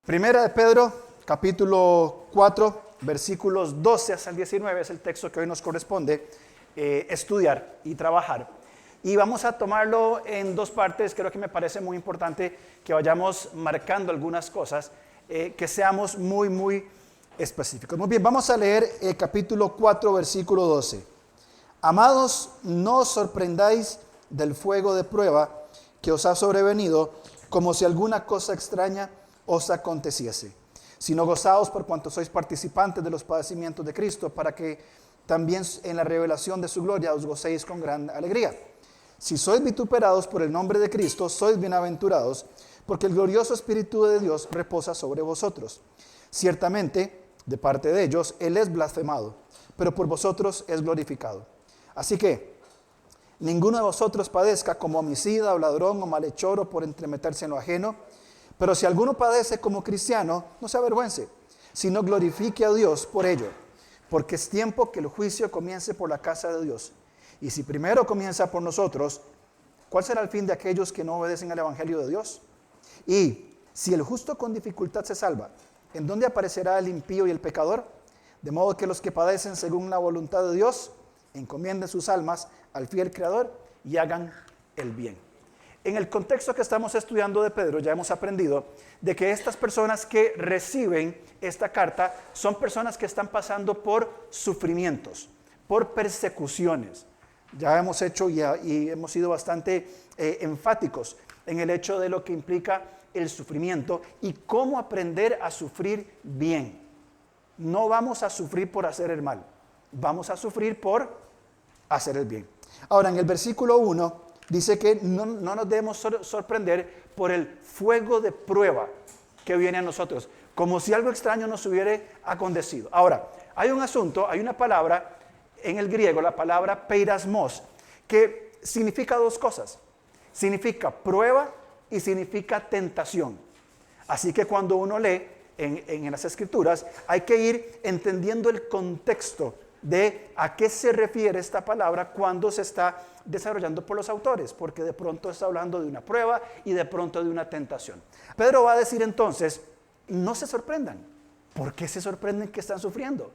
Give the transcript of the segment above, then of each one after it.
Primera de Pedro, capítulo 4, versículos 12 hasta el 19 es el texto que hoy nos corresponde estudiar y trabajar. Y vamos a tomarlo en dos partes. Creo que me parece muy importante que vayamos marcando algunas cosas, que seamos muy específicos. Muy bien, vamos a leer el capítulo 4, versículo 12. Amados, no os sorprendáis del fuego de prueba que os ha sobrevenido, como si alguna cosa extraña os aconteciese, sino gozaos por cuanto sois participantes de los padecimientos de Cristo, para que también en la revelación de su gloria os gocéis con gran alegría. Si sois vituperados por el nombre de Cristo, sois bienaventurados, porque el glorioso Espíritu de Dios reposa sobre vosotros. Ciertamente, de parte de ellos, Él es blasfemado, pero por vosotros es glorificado. Así que, ninguno de vosotros padezca como homicida o ladrón o malhechor o por entremeterse en lo ajeno. Pero si alguno padece como cristiano, no se avergüence, sino glorifique a Dios por ello, porque es tiempo que el juicio comience por la casa de Dios. Y si primero comienza por nosotros, ¿cuál será el fin de aquellos que no obedecen al Evangelio de Dios? Y si el justo con dificultad se salva, ¿en dónde aparecerá el impío y el pecador? De modo que los que padecen según la voluntad de Dios, encomienden sus almas al fiel Creador y hagan el bien. En el contexto que estamos estudiando de Pedro, ya hemos aprendido de que estas personas que reciben esta carta son personas que están pasando por sufrimientos, por persecuciones. Ya hemos hecho y hemos sido bastante enfáticos en el hecho de lo que implica el sufrimiento y cómo aprender a sufrir bien. No vamos a sufrir por hacer el mal, vamos a sufrir por hacer el bien. Ahora, en el versículo 1, dice que no nos debemos sorprender por el fuego de prueba que viene a nosotros, como si algo extraño nos hubiera acontecido. Ahora, hay un asunto, hay una palabra en el griego, la palabra peirasmos, que significa dos cosas. Significa prueba y significa tentación. Así que cuando uno lee en las Escrituras, hay que ir entendiendo el contexto de a qué se refiere esta palabra cuando se está desarrollando por los autores, porque de pronto está hablando de una prueba y de pronto de una tentación. Pedro va a decir entonces, no se sorprendan. ¿Por qué se sorprenden que están sufriendo?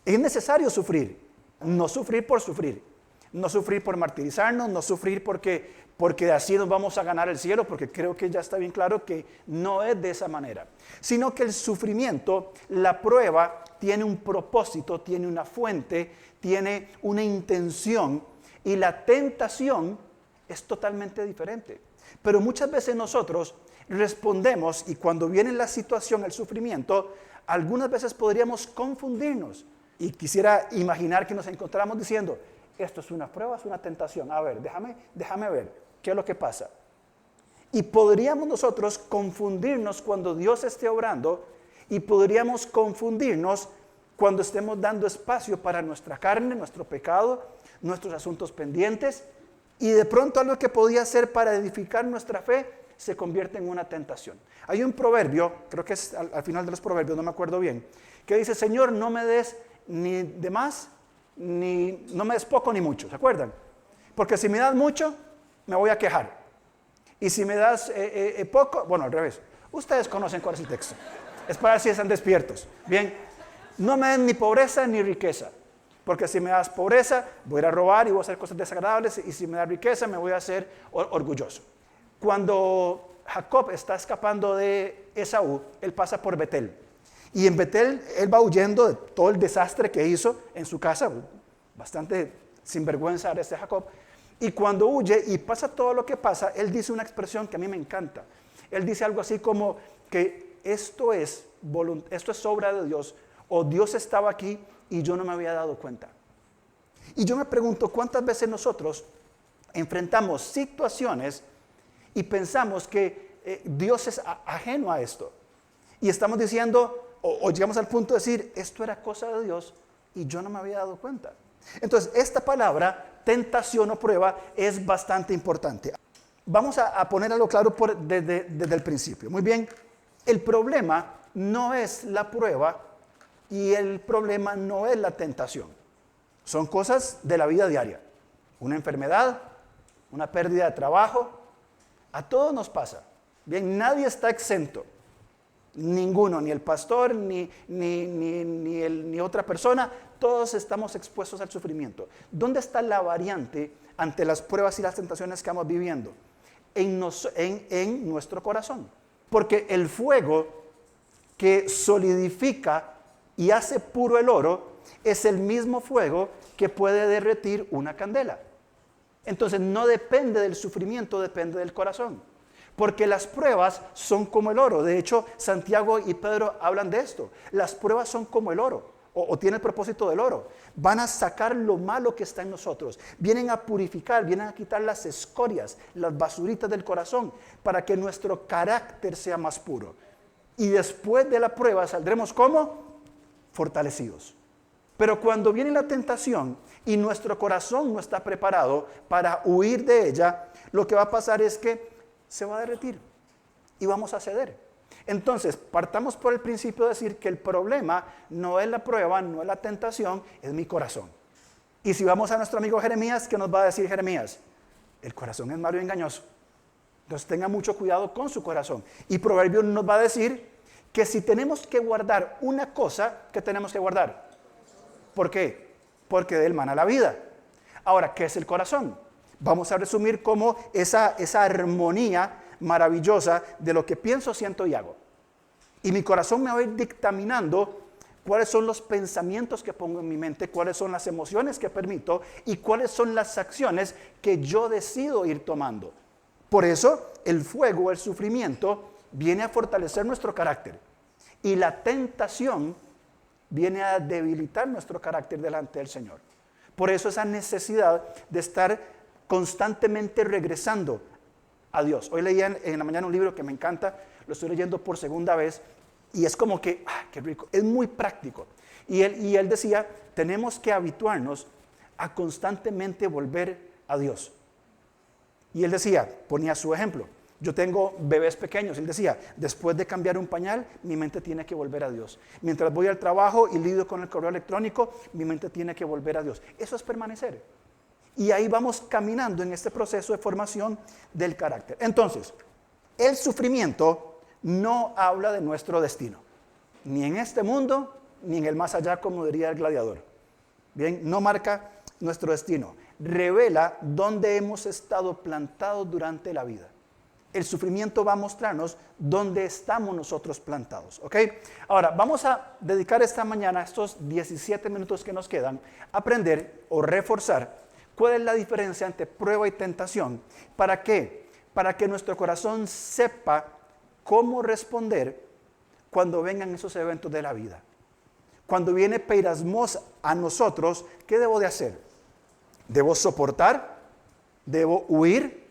Es necesario sufrir, no sufrir por sufrir, no sufrir por martirizarnos, no sufrir porque así nos vamos a ganar el cielo, porque creo que ya está bien claro que no es de esa manera, sino que el sufrimiento, la prueba, tiene un propósito, tiene una fuente, tiene una intención, y la tentación es totalmente diferente. Pero muchas veces nosotros respondemos, y cuando viene la situación, el sufrimiento, algunas veces podríamos confundirnos. Y quisiera imaginar que nos encontramos diciendo, esto es una prueba, es una tentación. A ver, déjame ver, ¿qué es lo que pasa? Y podríamos nosotros confundirnos cuando Dios esté obrando, y podríamos confundirnos cuando estemos dando espacio para nuestra carne, nuestro pecado, nuestros asuntos pendientes, y de pronto algo que podía ser para edificar nuestra fe se convierte en una tentación. Hay un proverbio, creo que es al final de los proverbios, no me acuerdo bien, que dice, Señor, no me des ni de más, ni no me des poco ni mucho, ¿se acuerdan? Porque si me das mucho, me voy a quejar. Y si me das poco, bueno, al revés. Ustedes conocen cuál es el texto. Es para ver si están despiertos. Bien, no me den ni pobreza ni riqueza. Porque si me das pobreza, voy a ir a robar y voy a hacer cosas desagradables. Y si me das riqueza, me voy a hacer orgulloso. Cuando Jacob está escapando de Esaú, él pasa por Betel. Y en Betel, él va huyendo de todo el desastre que hizo en su casa. Bastante sinvergüenza era este Jacob. Y cuando huye y pasa todo lo que pasa, él dice una expresión que a mí me encanta. Él dice algo así como que esto es obra de Dios, o Dios estaba aquí y yo no me había dado cuenta. Y yo me pregunto, ¿cuántas veces nosotros enfrentamos situaciones y pensamos que Dios es ajeno a esto? Y estamos diciendo, o llegamos al punto de decir, esto era cosa de Dios y yo no me había dado cuenta. Entonces, esta palabra, tentación o prueba, es bastante importante. Vamos a poner algo claro desde el principio. Muy bien, el problema no es la prueba y el problema no es la tentación. Son cosas de la vida diaria. Una enfermedad, una pérdida de trabajo, a todos nos pasa. Bien, nadie está exento. Ninguno, ni el pastor, ni otra persona, todos estamos expuestos al sufrimiento. ¿Dónde está la variante ante las pruebas y las tentaciones que vamos viviendo? En nuestro corazón. Porque el fuego que solidifica y hace puro el oro es el mismo fuego que puede derretir una candela. Entonces no depende del sufrimiento, depende del corazón. Porque las pruebas son como el oro. De hecho, Santiago y Pedro hablan de esto. Las pruebas son como el oro, o tienen el propósito del oro. Van a sacar lo malo que está en nosotros. Vienen a purificar, vienen a quitar las escorias, las basuritas del corazón, para que nuestro carácter sea más puro. Y después de la prueba saldremos ¿cómo? Fortalecidos. Pero cuando viene la tentación y nuestro corazón no está preparado para huir de ella, lo que va a pasar es que se va a derretir y vamos a ceder. Entonces, partamos por el principio de decir que el problema no es la prueba, no es la tentación, es mi corazón. Y si vamos a nuestro amigo Jeremías, ¿qué nos va a decir Jeremías? El corazón es malo y engañoso. Entonces tenga mucho cuidado con su corazón. Y Proverbios nos va a decir que si tenemos que guardar una cosa, ¿qué tenemos que guardar? ¿Por qué? Porque de él mana la vida. Ahora, ¿qué es el corazón? Vamos a resumir como esa armonía maravillosa de lo que pienso, siento y hago. Y mi corazón me va a ir dictaminando cuáles son los pensamientos que pongo en mi mente, cuáles son las emociones que permito y cuáles son las acciones que yo decido ir tomando. Por eso el fuego, el sufrimiento, viene a fortalecer nuestro carácter. Y la tentación viene a debilitar nuestro carácter delante del Señor. Por eso esa necesidad de estar constantemente regresando a Dios. Hoy leía en la mañana un libro que me encanta, lo estoy leyendo por segunda vez y es como que, qué rico, es muy práctico. Y él decía, tenemos que habituarnos a constantemente volver a Dios. Y él decía, ponía su ejemplo, yo tengo bebés pequeños, él decía, después de cambiar un pañal, mi mente tiene que volver a Dios. Mientras voy al trabajo y lidio con el correo electrónico, mi mente tiene que volver a Dios. Eso es permanecer. Y ahí vamos caminando en este proceso de formación del carácter. Entonces, el sufrimiento no habla de nuestro destino, ni en este mundo, ni en el más allá, como diría el gladiador. Bien, no marca nuestro destino, revela dónde hemos estado plantados durante la vida. El sufrimiento va a mostrarnos dónde estamos nosotros plantados, ¿ok? Ahora, vamos a dedicar esta mañana, estos 17 minutos que nos quedan, a aprender o reforzar cuál es la diferencia entre prueba y tentación. ¿Para qué? Para que nuestro corazón sepa cómo responder cuando vengan esos eventos de la vida. Cuando viene peirasmos a nosotros, ¿qué debo de hacer? ¿Debo soportar? ¿Debo huir?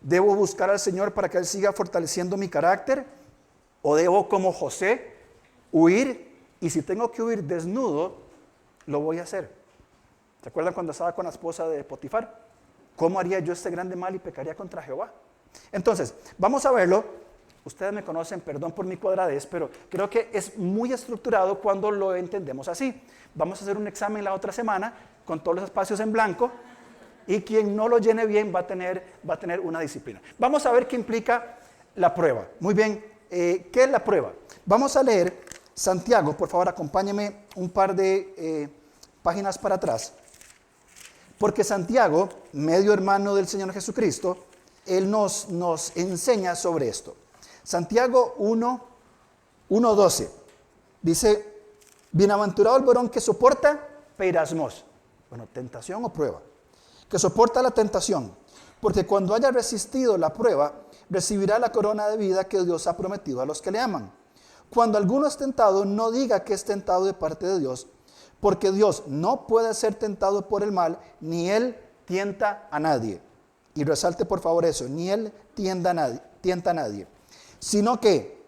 ¿Debo buscar al Señor para que Él siga fortaleciendo mi carácter? ¿O debo, como José, huir? Y si tengo que huir desnudo, lo voy a hacer. ¿Se acuerdan cuando estaba con la esposa de Potifar? ¿Cómo haría yo este grande mal y pecaría contra Jehová? Entonces, vamos a verlo. Ustedes me conocen, perdón por mi cuadradez, pero creo que es muy estructurado cuando lo entendemos así. Vamos a hacer un examen la otra semana con todos los espacios en blanco y quien no lo llene bien va a tener una disciplina. Vamos a ver qué implica la prueba. Muy bien, ¿qué es la prueba? Vamos a leer Santiago, por favor, acompáñeme un par de páginas para atrás. Porque Santiago, medio hermano del Señor Jesucristo, él nos enseña sobre esto. Santiago 1:12 dice, bienaventurado el varón que soporta peirasmos, bueno, tentación o prueba, que soporta la tentación, porque cuando haya resistido la prueba, recibirá la corona de vida que Dios ha prometido a los que le aman. Cuando alguno es tentado, no diga que es tentado de parte de Dios, porque Dios no puede ser tentado por el mal, ni Él tienta a nadie. Y resalte por favor eso, ni Él tienta a nadie. Sino que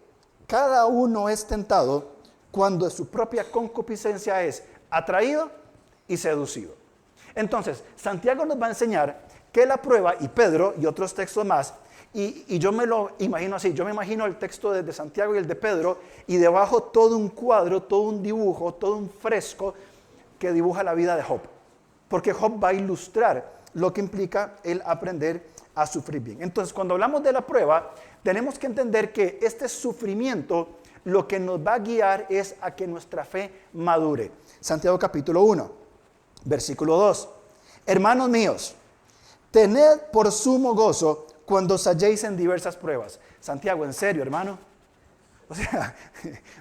cada uno es tentado cuando su propia concupiscencia es atraído y seducido. Entonces, Santiago nos va a enseñar que la prueba, y Pedro y otros textos más, y yo me lo imagino así, yo me imagino el texto de Santiago y el de Pedro, y debajo todo un cuadro, todo un dibujo, todo un fresco que dibuja la vida de Job. Porque Job va a ilustrar lo que implica el aprender a sufrir bien. Entonces, cuando hablamos de la prueba, tenemos que entender que este sufrimiento lo que nos va a guiar es a que nuestra fe madure. Santiago capítulo 1, versículo 2. Hermanos míos, tened por sumo gozo cuando os halléis en diversas pruebas. Santiago, ¿en serio, hermano? O sea,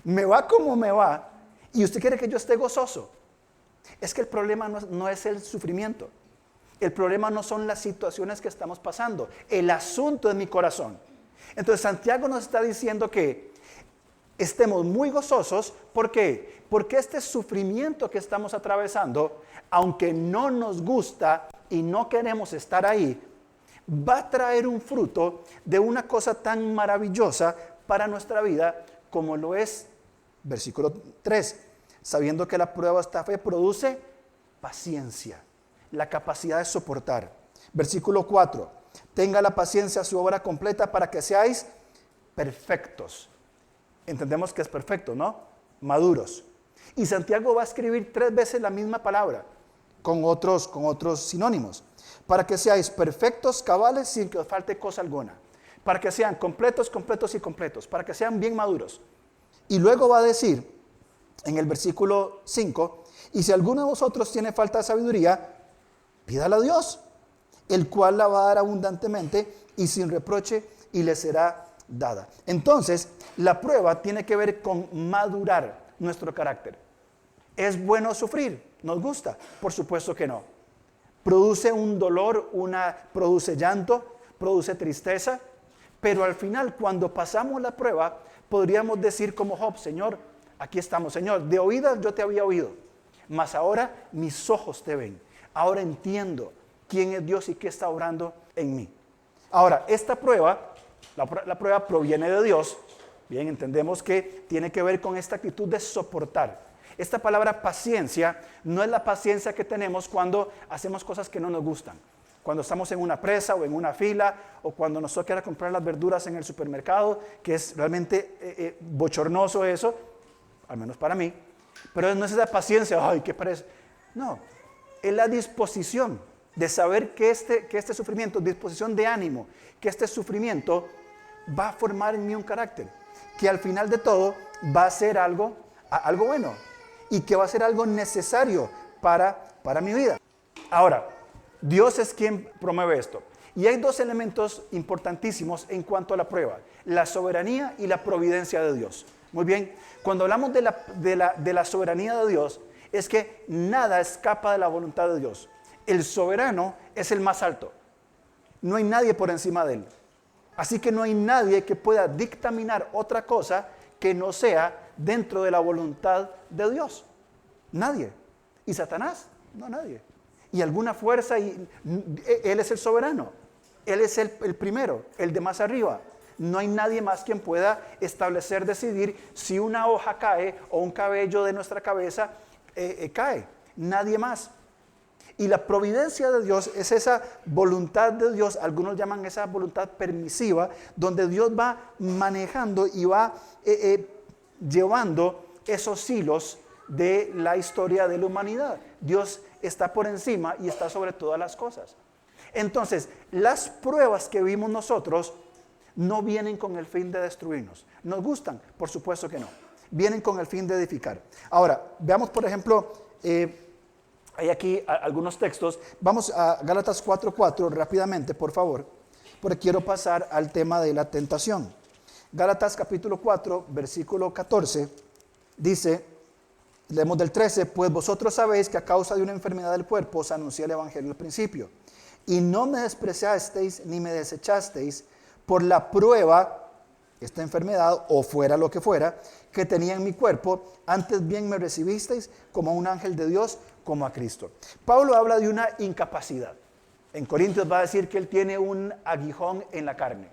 me va como me va y usted quiere que yo esté gozoso. Es que el problema no es el sufrimiento. El problema no son las situaciones que estamos pasando. El asunto es mi corazón. Entonces Santiago nos está diciendo que estemos muy gozosos. ¿Por qué? Porque este sufrimiento que estamos atravesando, aunque no nos gusta y no queremos estar ahí, va a traer un fruto de una cosa tan maravillosa para nuestra vida como lo es, versículo 3, sabiendo que la prueba de esta fe produce paciencia, la capacidad de soportar. Versículo 4, tenga la paciencia su obra completa para que seáis perfectos. Entendemos que es perfecto, ¿no? Maduros. Y Santiago va a escribir 3 veces la misma palabra, con otros sinónimos. Para que seáis perfectos, cabales, sin que os falte cosa alguna. Para que sean completos, completos y completos. Para que sean bien maduros. Y luego va a decir, en el versículo 5, y si alguno de vosotros tiene falta de sabiduría, pídala a Dios, el cual la va a dar abundantemente y sin reproche, y le será dada. Entonces, la prueba tiene que ver con madurar nuestro carácter. ¿Es bueno sufrir? ¿Nos gusta? Por supuesto que no. Produce un dolor, produce llanto, produce tristeza, pero al final, cuando pasamos la prueba, podríamos decir como Job, Señor, aquí estamos, Señor, de oídas yo te había oído, mas ahora mis ojos te ven. Ahora entiendo quién es Dios y qué está obrando en mí. Ahora, esta prueba, la prueba proviene de Dios. Bien, entendemos que tiene que ver con esta actitud de soportar. Esta palabra paciencia no es la paciencia que tenemos cuando hacemos cosas que no nos gustan. Cuando estamos en una presa o en una fila, o cuando nos toca ir a comprar las verduras en el supermercado, que es realmente bochornoso eso, al menos para mí. Pero no es esa paciencia, ay, qué pereza. No, es la disposición de saber que este sufrimiento, disposición de ánimo, que este sufrimiento va a formar en mí un carácter, que al final de todo va a ser algo bueno y que va a ser algo necesario para mi vida. Ahora, Dios es quien promueve esto. Y hay 2 elementos importantísimos en cuanto a la prueba: la soberanía y la providencia de Dios. Muy bien, cuando hablamos de la soberanía de Dios, es que nada escapa de la voluntad de Dios. El soberano es el más alto. No hay nadie por encima de él. Así que no hay nadie que pueda dictaminar otra cosa que no sea dentro de la voluntad de Dios. Nadie. ¿Y Satanás? No, nadie. Y alguna fuerza, él es el soberano. Él es el primero, el de más arriba. No hay nadie más quien pueda establecer, decidir si una hoja cae o un cabello de nuestra cabeza cae. Nadie más. Y la providencia de Dios es esa voluntad de Dios, algunos llaman esa voluntad permisiva, donde Dios va manejando y va llevando esos hilos de la historia de la humanidad. Dios está por encima y está sobre todas las cosas. Entonces, las pruebas que vimos nosotros no vienen con el fin de destruirnos. ¿Nos gustan? Por supuesto que no. Vienen con el fin de edificar. Ahora, veamos por ejemplo, hay aquí algunos textos. Vamos a Gálatas 4:4 rápidamente, por favor, porque quiero pasar al tema de la tentación. Gálatas capítulo 4, versículo 14, dice, leemos del 13, pues vosotros sabéis que a causa de una enfermedad del cuerpo os anuncié el evangelio al principio, y no me despreciasteis ni me desechasteis por la prueba, esta enfermedad o fuera lo que fuera, que tenía en mi cuerpo, antes bien me recibisteis como a un ángel de Dios, como a Cristo. Pablo habla de una incapacidad. En Corintios va a decir que él tiene un aguijón en la carne.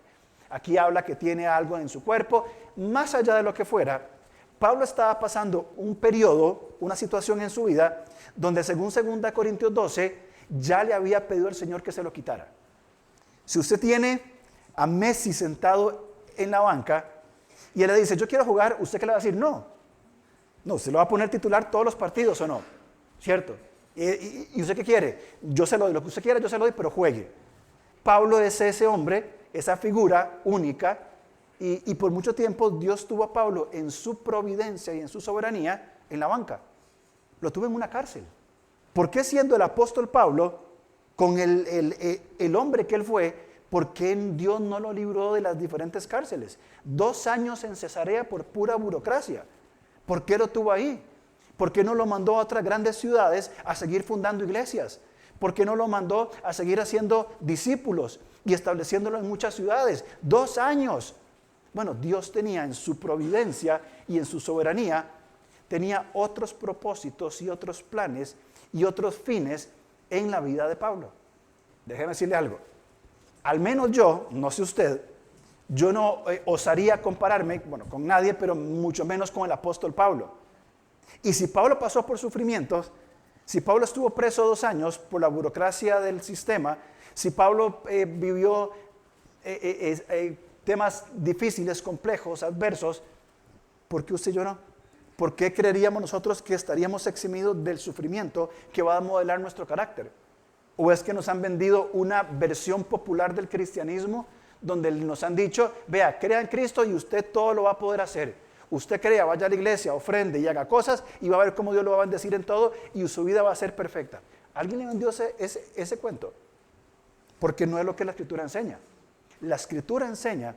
Aquí habla que tiene algo en su cuerpo. Más allá de lo que fuera, Pablo estaba pasando un periodo, una situación en su vida, donde según 2 Corintios 12, ya le había pedido al Señor que se lo quitara. Si usted tiene a Messi sentado en la banca y él le dice, yo quiero jugar, ¿usted qué le va a decir? No, ¿usted lo va a poner titular todos los partidos o no? ¿Cierto? ¿Y usted qué quiere? Yo se lo doy, lo que usted quiera yo se lo doy, pero juegue. Pablo es ese hombre, esa figura única, Y por mucho tiempo Dios tuvo a Pablo en su providencia y en su soberanía en la banca. Lo tuvo en una cárcel. ¿Por qué siendo el apóstol Pablo, con el hombre que él fue, por qué Dios no lo libró de las diferentes cárceles? 2 años en Cesarea por pura burocracia. ¿Por qué lo tuvo ahí? ¿Por qué no lo mandó a otras grandes ciudades a seguir fundando iglesias? ¿Por qué no lo mandó a seguir haciendo discípulos y estableciéndolo en muchas ciudades? 2 años. Bueno, Dios tenía en su providencia y en su soberanía, tenía otros propósitos y otros planes y otros fines en la vida de Pablo. Déjeme decirle algo. Al menos yo, no sé usted, yo no osaría compararme, bueno, con nadie, pero mucho menos con el apóstol Pablo. Y si Pablo pasó por sufrimientos, si Pablo estuvo preso 2 años por la burocracia del sistema, si Pablo vivió temas difíciles, complejos, adversos, ¿por qué usted y yo no? ¿Por qué creeríamos nosotros que estaríamos eximidos del sufrimiento que va a modelar nuestro carácter? ¿O es que nos han vendido una versión popular del cristianismo donde nos han dicho, vea, crea en Cristo y usted todo lo va a poder hacer? Usted crea, vaya a la iglesia, ofrende y haga cosas y va a ver cómo Dios lo va a bendecir en todo y su vida va a ser perfecta. ¿Alguien le vendió ese cuento? Porque no es lo que la Escritura enseña. La Escritura enseña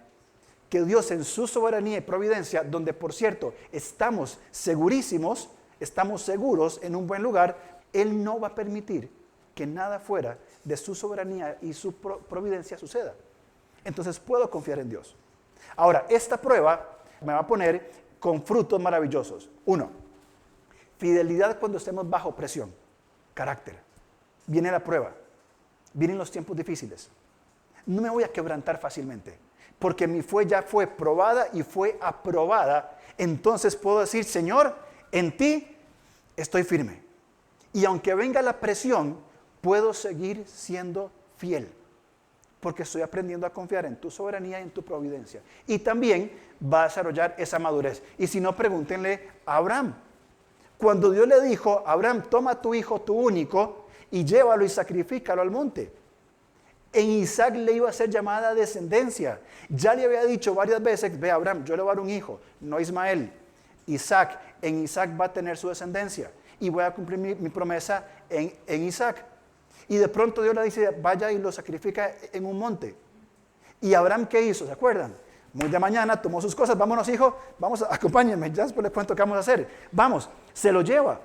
que Dios en su soberanía y providencia, donde por cierto estamos segurísimos, estamos seguros en un buen lugar, Él no va a permitir que nada fuera de su soberanía y su providencia suceda. Entonces puedo confiar en Dios. Ahora, esta prueba me va a poner con frutos maravillosos. 1, fidelidad cuando estemos bajo presión. Carácter. Viene la prueba. Vienen los tiempos difíciles. No me voy a quebrantar fácilmente, porque mi fe ya fue probada y fue aprobada. Entonces puedo decir, Señor, en ti estoy firme. Y aunque venga la presión, puedo seguir siendo fiel, porque estoy aprendiendo a confiar en tu soberanía y en tu providencia. Y también va a desarrollar esa madurez. Y si no, pregúntenle a Abraham. Cuando Dios le dijo, Abraham, toma tu hijo, tu único, y llévalo y sacrifícalo al monte. En Isaac le iba a ser llamada descendencia. Ya le había dicho varias veces, ve Abraham, yo le voy a dar un hijo, no Ismael. Isaac, en Isaac va a tener su descendencia. Y voy a cumplir mi promesa en Isaac. Y de pronto Dios le dice, vaya y lo sacrifica en un monte. ¿Y Abraham qué hizo? ¿Se acuerdan? Muy de mañana tomó sus cosas, vámonos hijo, vamos, acompáñenme, ya después les cuento qué vamos a hacer. Vamos, se lo lleva.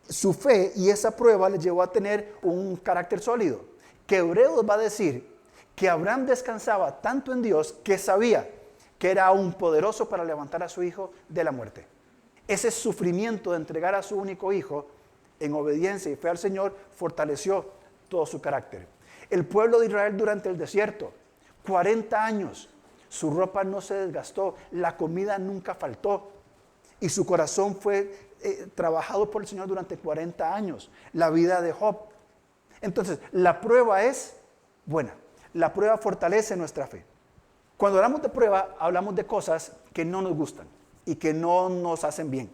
Su fe y esa prueba le llevó a tener un carácter sólido. Que Hebreos va a decir que Abraham descansaba tanto en Dios que sabía que era aún poderoso para levantar a su hijo de la muerte. Ese sufrimiento de entregar a su único hijo en obediencia y fe al Señor fortaleció todo su carácter. El pueblo de Israel durante el desierto, 40 años, su ropa no se desgastó, la comida nunca faltó y su corazón fue trabajado por el Señor durante 40 años. La vida de Job. Entonces, la prueba es buena. La prueba fortalece nuestra fe. Cuando hablamos de prueba, hablamos de cosas que no nos gustan y que no nos hacen bien.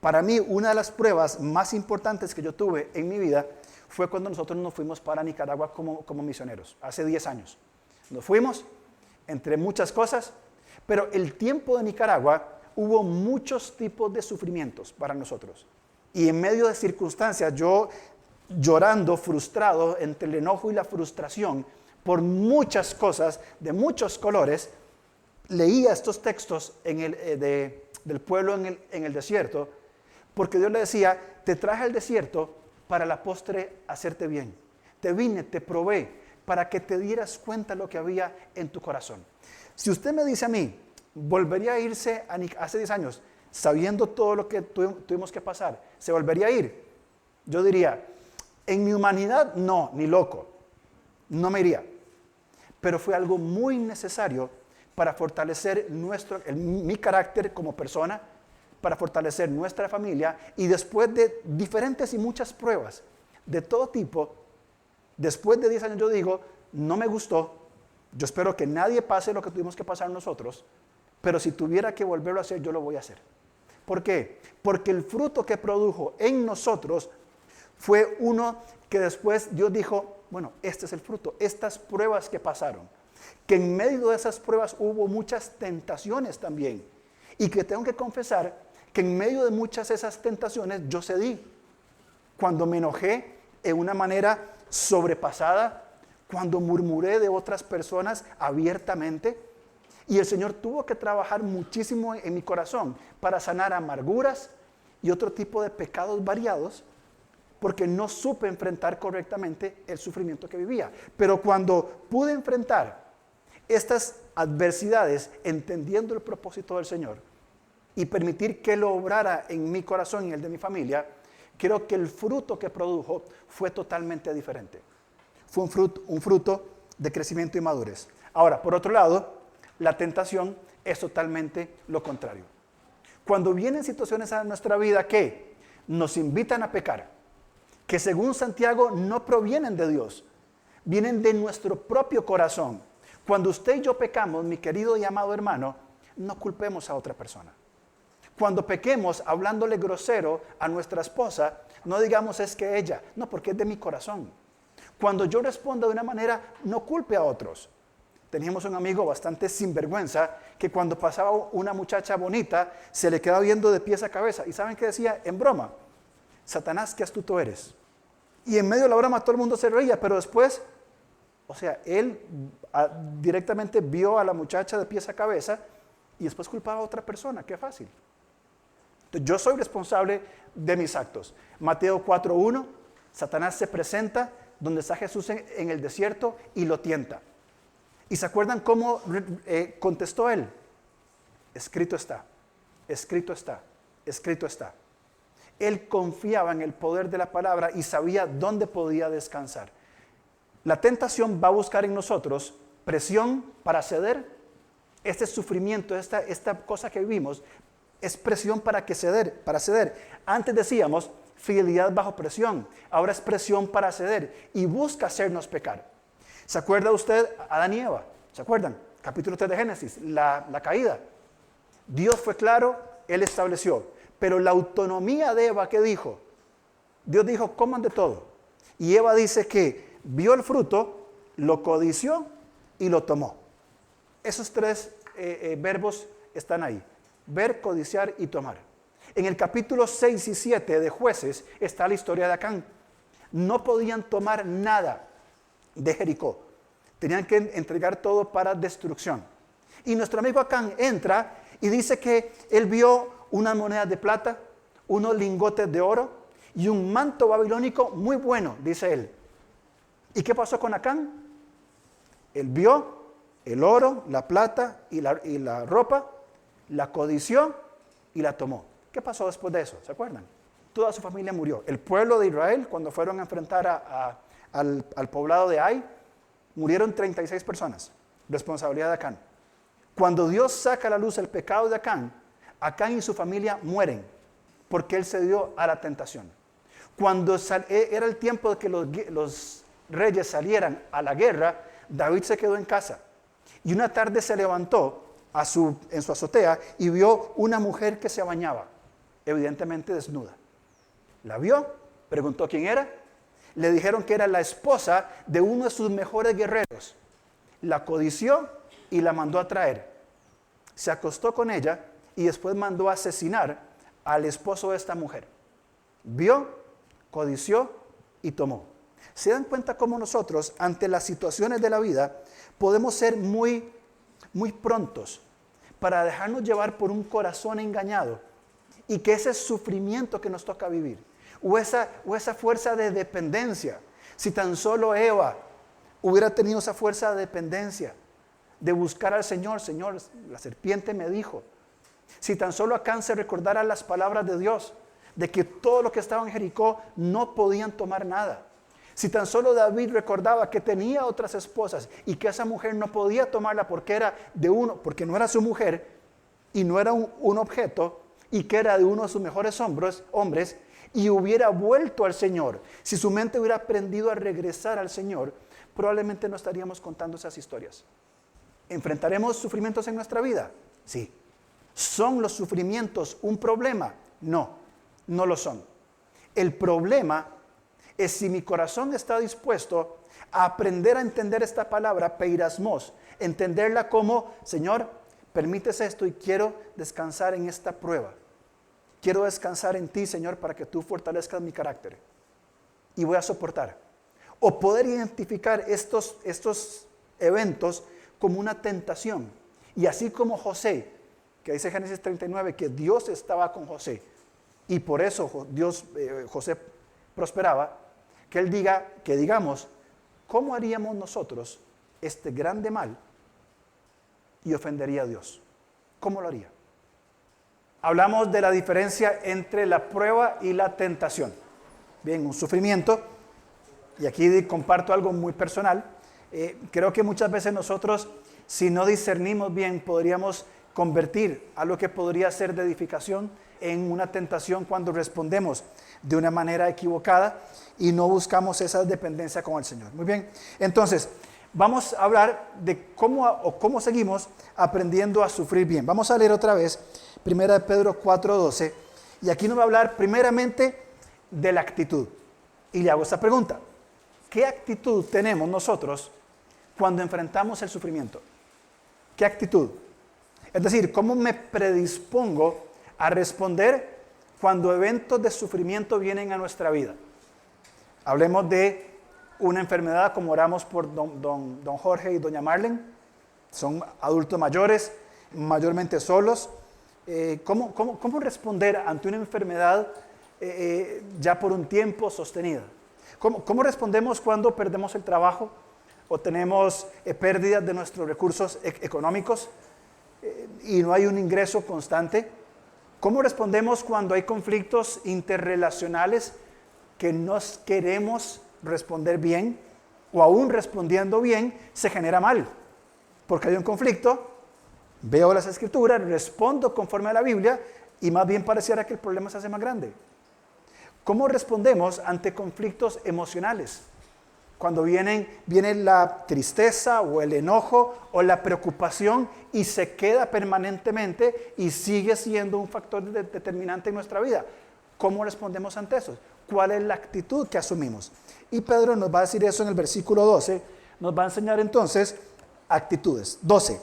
Para mí, una de las pruebas más importantes que yo tuve en mi vida fue cuando nosotros nos fuimos para Nicaragua como misioneros, hace 10 años. Nos fuimos, entre muchas cosas, pero el tiempo de Nicaragua hubo muchos tipos de sufrimientos para nosotros. Y en medio de circunstancias, yo llorando, frustrado, entre el enojo y la frustración, por muchas cosas de muchos colores, leía estos textos del pueblo en el desierto, porque Dios le decía, te traje al desierto para la postre hacerte bien. Te vine, te probé, para que te dieras cuenta de lo que había en tu corazón. Si usted me dice a mí, volvería a irse hace 10 años, sabiendo todo lo que tuvimos que pasar, ¿se volvería a ir? Yo diría, en mi humanidad, no, ni loco, no me iría. Pero fue algo muy necesario para fortalecer mi carácter como persona, para fortalecer nuestra familia, y después de diferentes y muchas pruebas de todo tipo, después de 10 años yo digo, no me gustó, yo espero que nadie pase lo que tuvimos que pasar nosotros, pero si tuviera que volverlo a hacer, yo lo voy a hacer. ¿Por qué? Porque el fruto que produjo en nosotros fue uno que después Dios dijo, bueno, este es el fruto, estas pruebas que pasaron, que en medio de esas pruebas hubo muchas tentaciones también, y que tengo que confesar que en medio de muchas de esas tentaciones yo cedí. Cuando me enojé en una manera sobrepasada, cuando murmuré de otras personas abiertamente, y el Señor tuvo que trabajar muchísimo en mi corazón para sanar amarguras y otro tipo de pecados variados, porque no supe enfrentar correctamente el sufrimiento que vivía. Pero cuando pude enfrentar estas adversidades, entendiendo el propósito del Señor, y permitir que lo obrara en mi corazón y en el de mi familia, creo que el fruto que produjo fue totalmente diferente. Fue un fruto de crecimiento y madurez. Ahora, por otro lado, la tentación es totalmente lo contrario. Cuando vienen situaciones a nuestra vida que nos invitan a pecar, que según Santiago no provienen de Dios, vienen de nuestro propio corazón. Cuando usted y yo pecamos, mi querido y amado hermano, no culpemos a otra persona. Cuando pequemos hablándole grosero a nuestra esposa, no digamos es que ella, no, porque es de mi corazón. Cuando yo responda de una manera, no culpe a otros. Teníamos un amigo bastante sinvergüenza que cuando pasaba una muchacha bonita, se le quedaba viendo de pies a cabeza. ¿Y saben qué decía? En broma, Satanás, qué astuto eres. Y en medio de la broma todo el mundo se reía, pero después, él directamente vio a la muchacha de pies a cabeza y después culpaba a otra persona. Qué fácil. Entonces, yo soy responsable de mis actos. Mateo 4:1, Satanás se presenta donde está Jesús en el desierto y lo tienta. ¿Y se acuerdan cómo contestó él? Escrito está, escrito está, escrito está. Él confiaba en el poder de la palabra y sabía dónde podía descansar. La tentación va a buscar en nosotros presión para ceder. Este sufrimiento, esta cosa que vivimos, es presión para ceder. Antes decíamos fidelidad bajo presión, ahora es presión para ceder y busca hacernos pecar. ¿Se acuerda usted Adán y Eva? ¿Se acuerdan? Capítulo 3 de Génesis, la caída. Dios fue claro, Él estableció. Pero la autonomía de Eva, ¿qué dijo? Dios dijo, coman de todo. Y Eva dice que vio el fruto, lo codició y lo tomó. Esos tres verbos están ahí. Ver, codiciar y tomar. En el capítulo 6 y 7 de Jueces está la historia de Acán. No podían tomar nada de Jericó. Tenían que entregar todo para destrucción. Y nuestro amigo Acán entra y dice que él vio unas monedas de plata, unos lingotes de oro y un manto babilónico muy bueno, dice él. ¿Y qué pasó con Acán? Él vio el oro, la plata y la ropa, la codició y la tomó. ¿Qué pasó después de eso? ¿Se acuerdan? Toda su familia murió. El pueblo de Israel, cuando fueron a enfrentar al poblado de Ai, murieron 36 personas. Responsabilidad de Acán. Cuando Dios saca a la luz el pecado de Acán, Acán y su familia mueren porque él cedió a la tentación. Cuando era el tiempo de que los reyes salieran a la guerra, David se quedó en casa. Y una tarde se levantó en su azotea y vio una mujer que se bañaba, evidentemente desnuda. La vio, preguntó quién era. Le dijeron que era la esposa de uno de sus mejores guerreros. La codició y la mandó a traer. Se acostó con ella y después mandó a asesinar al esposo de esta mujer. Vio, codició y tomó. ¿Se dan cuenta cómo nosotros, ante las situaciones de la vida, podemos ser muy prontos para dejarnos llevar por un corazón engañado y que ese sufrimiento que nos toca vivir, o esa fuerza de dependencia, si tan solo Eva hubiera tenido esa fuerza de dependencia, de buscar al Señor, Señor, la serpiente me dijo, si tan solo Acán se recordara las palabras de Dios, de que todo lo que estaba en Jericó no podían tomar nada. Si tan solo David recordaba que tenía otras esposas y que esa mujer no podía tomarla porque no era su mujer y no era un objeto y que era de uno de sus mejores hombres y hubiera vuelto al Señor, si su mente hubiera aprendido a regresar al Señor, probablemente no estaríamos contando esas historias. ¿Enfrentaremos sufrimientos en nuestra vida? Sí. ¿Son los sufrimientos un problema? No, no lo son. El problema es si mi corazón está dispuesto a aprender a entender esta palabra, peirasmos, entenderla como, Señor, permites esto y quiero descansar en esta prueba. Quiero descansar en ti, Señor, para que tú fortalezcas mi carácter. Y voy a soportar. O poder identificar estos eventos como una tentación. Y así como José, que dice Génesis 39, que Dios estaba con José. Y por eso José prosperaba. Que él diga, que digamos, ¿cómo haríamos nosotros este grande mal y ofendería a Dios? ¿Cómo lo haría? Hablamos de la diferencia entre la prueba y la tentación. Bien, un sufrimiento, y aquí comparto algo muy personal. Creo que muchas veces nosotros, si no discernimos bien, podríamos convertir a lo que podría ser de edificación en una tentación cuando respondemos de una manera equivocada y no buscamos esa dependencia con el Señor. Muy bien, entonces vamos a hablar de cómo seguimos aprendiendo a sufrir bien. Vamos a leer otra vez 1 Pedro 4:12 y aquí nos va a hablar primeramente de la actitud. Y le hago esta pregunta: ¿qué actitud tenemos nosotros cuando enfrentamos el sufrimiento? ¿Qué actitud? Es decir, ¿cómo me predispongo a responder cuando eventos de sufrimiento vienen a nuestra vida? Hablemos de una enfermedad, como oramos por don Jorge y doña Marlene. Son adultos mayores, mayormente solos. ¿Cómo responder ante una enfermedad ya por un tiempo sostenida? ¿Cómo respondemos cuando perdemos el trabajo o tenemos pérdidas de nuestros recursos económicos y no hay un ingreso constante? ¿Cómo respondemos cuando hay conflictos interrelacionales que no queremos responder bien o aún respondiendo bien se genera mal? Porque hay un conflicto, veo las escrituras, respondo conforme a la Biblia y más bien pareciera que el problema se hace más grande. ¿Cómo respondemos ante conflictos emocionales? Cuando viene la tristeza o el enojo o la preocupación y se queda permanentemente y sigue siendo un factor determinante en nuestra vida. ¿Cómo respondemos ante eso? ¿Cuál es la actitud que asumimos? Y Pedro nos va a decir eso en el versículo 12. Nos va a enseñar entonces actitudes. 12.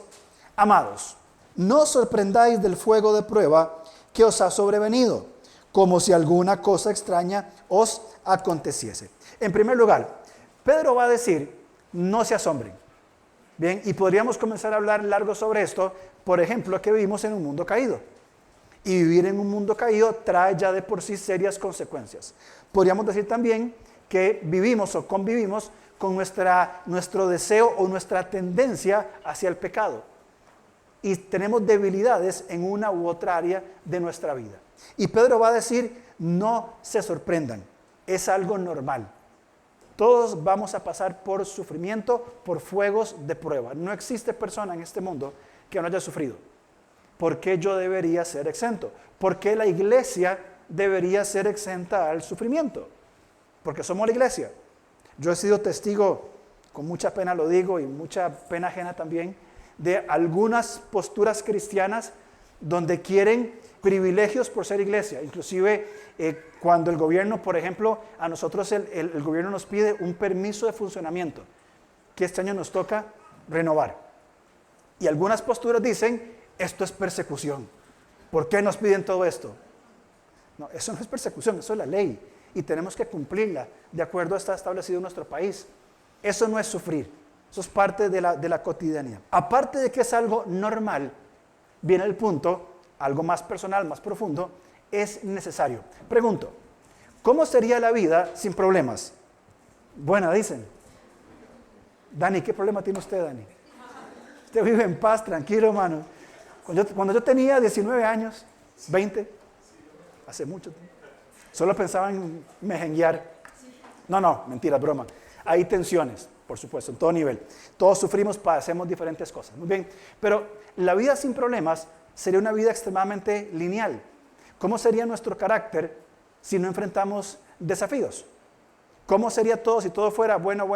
Amados, no os sorprendáis del fuego de prueba que os ha sobrevenido, como si alguna cosa extraña os aconteciese. En primer lugar, Pedro va a decir, no se asombren. Bien, y podríamos comenzar a hablar largo sobre esto, por ejemplo, que vivimos en un mundo caído. Y vivir en un mundo caído trae ya de por sí serias consecuencias. Podríamos decir también que vivimos o convivimos con nuestro deseo o nuestra tendencia hacia el pecado. Y tenemos debilidades en una u otra área de nuestra vida. Y Pedro va a decir, no se sorprendan, es algo normal. Todos vamos a pasar por sufrimiento, por fuegos de prueba. No existe persona en este mundo que no haya sufrido. ¿Por qué yo debería ser exento? ¿Por qué la iglesia debería ser exenta al sufrimiento? Porque somos la iglesia. Yo he sido testigo, con mucha pena lo digo y mucha pena ajena también, de algunas posturas cristianas donde quieren privilegios por ser iglesia. Inclusive cuando el gobierno, por ejemplo, a nosotros el gobierno nos pide un permiso de funcionamiento que este año nos toca renovar. Y algunas posturas dicen, esto es persecución. ¿Por qué nos piden todo esto? No, eso no es persecución, eso es la ley. Y tenemos que cumplirla de acuerdo a lo que está establecido en nuestro país. Eso no es sufrir, eso es parte de la cotidianidad. Aparte de que es algo normal, viene el punto, algo más personal, más profundo, es necesario. Pregunto, ¿cómo sería la vida sin problemas? Buena, dicen. Dani, ¿qué problema tiene usted, Dani? Usted vive en paz, tranquilo, hermano. Cuando yo tenía 19 años, 20, hace mucho tiempo, solo pensaba en mejenguear. No, mentira, broma. Hay tensiones, por supuesto, en todo nivel. Todos sufrimos, padecemos diferentes cosas. Muy bien, pero la vida sin problemas sería una vida extremadamente lineal. ¿Cómo sería nuestro carácter si no enfrentamos desafíos? ¿Cómo sería todo si todo fuera bueno,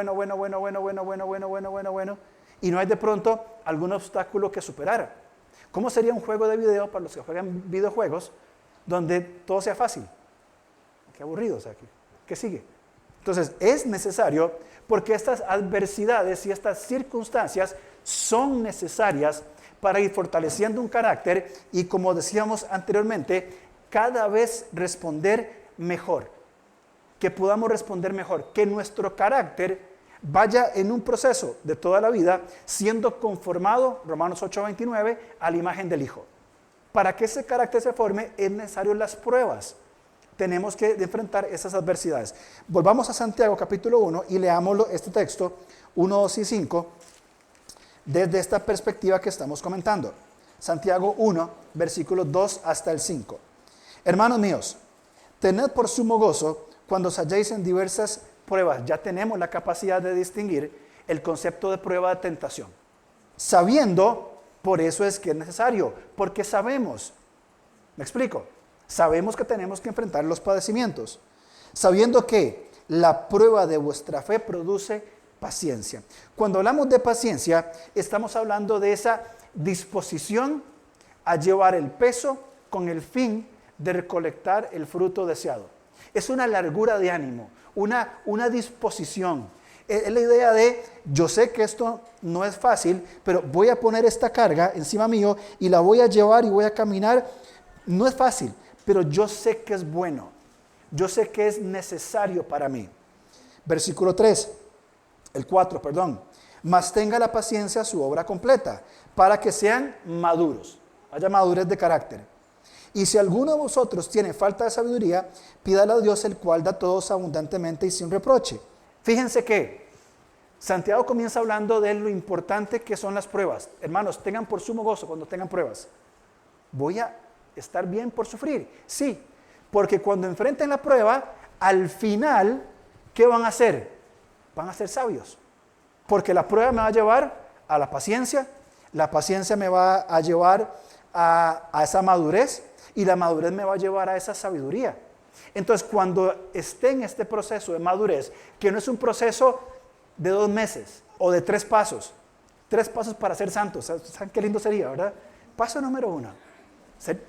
y no hay de pronto algún obstáculo que superar? ¿Cómo sería un juego de video para los que juegan videojuegos donde todo sea fácil? Qué aburrido, o sea, ¿qué sigue? Entonces, es necesario porque estas adversidades y estas circunstancias son necesarias para ir fortaleciendo un carácter y, como decíamos anteriormente, cada vez responder mejor. Que podamos responder mejor, que nuestro carácter vaya en un proceso de toda la vida siendo conformado, Romanos 8:29, a la imagen del Hijo. Para que ese carácter se forme es necesario las pruebas. Tenemos que enfrentar esas adversidades. Volvamos a Santiago capítulo 1 y leámoslo este texto 1, 2 y 5 desde esta perspectiva que estamos comentando. Santiago 1, versículos 2 hasta el 5. Hermanos míos, tened por sumo gozo cuando os halléis en diversas pruebas. Ya tenemos la capacidad de distinguir el concepto de prueba de tentación. Sabiendo, por eso es que es necesario, porque sabemos. ¿Me explico? Sabemos que tenemos que enfrentar los padecimientos, sabiendo que la prueba de vuestra fe produce paciencia. Cuando hablamos de paciencia, estamos hablando de esa disposición a llevar el peso con el fin de recolectar el fruto deseado. Es una largura de ánimo, una disposición. Es la idea de, yo sé que esto no es fácil, pero voy a poner esta carga encima mío y la voy a llevar y voy a caminar. No es fácil, pero yo sé que es bueno. Yo sé que es necesario para mí. Versículo 3, el 4, perdón. Mas tenga la paciencia su obra completa, para que sean maduros. Haya madurez de carácter. Y si alguno de vosotros tiene falta de sabiduría, pídale a Dios, el cual da a todos abundantemente y sin reproche. Fíjense que Santiago comienza hablando de lo importante que son las pruebas. Hermanos, tengan por sumo gozo cuando tengan pruebas. Voy a estar bien por sufrir. Sí, porque cuando enfrenten la prueba, al final, ¿qué van a hacer? Van a ser sabios. Porque la prueba me va a llevar a la paciencia me va a llevar a esa madurez, y la madurez me va a llevar a esa sabiduría. Entonces, cuando esté en este proceso de madurez, que no es un proceso de 2 meses o de 3 pasos, 3 pasos para ser santos, ¿saben qué lindo sería, verdad? Paso número 1.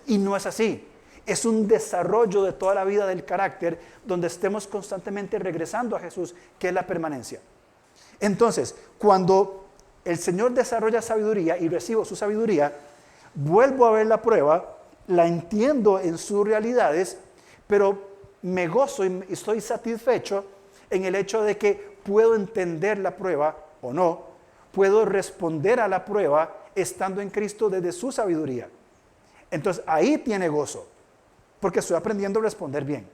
Y no es así. Es un desarrollo de toda la vida del carácter donde estemos constantemente regresando a Jesús, que es la permanencia. Entonces, cuando el Señor desarrolla sabiduría y recibo su sabiduría, vuelvo a ver la prueba, la entiendo en sus realidades, pero me gozo y estoy satisfecho en el hecho de que puedo entender la prueba o no, puedo responder a la prueba estando en Cristo desde su sabiduría. Entonces ahí tiene gozo, porque estoy aprendiendo a responder bien.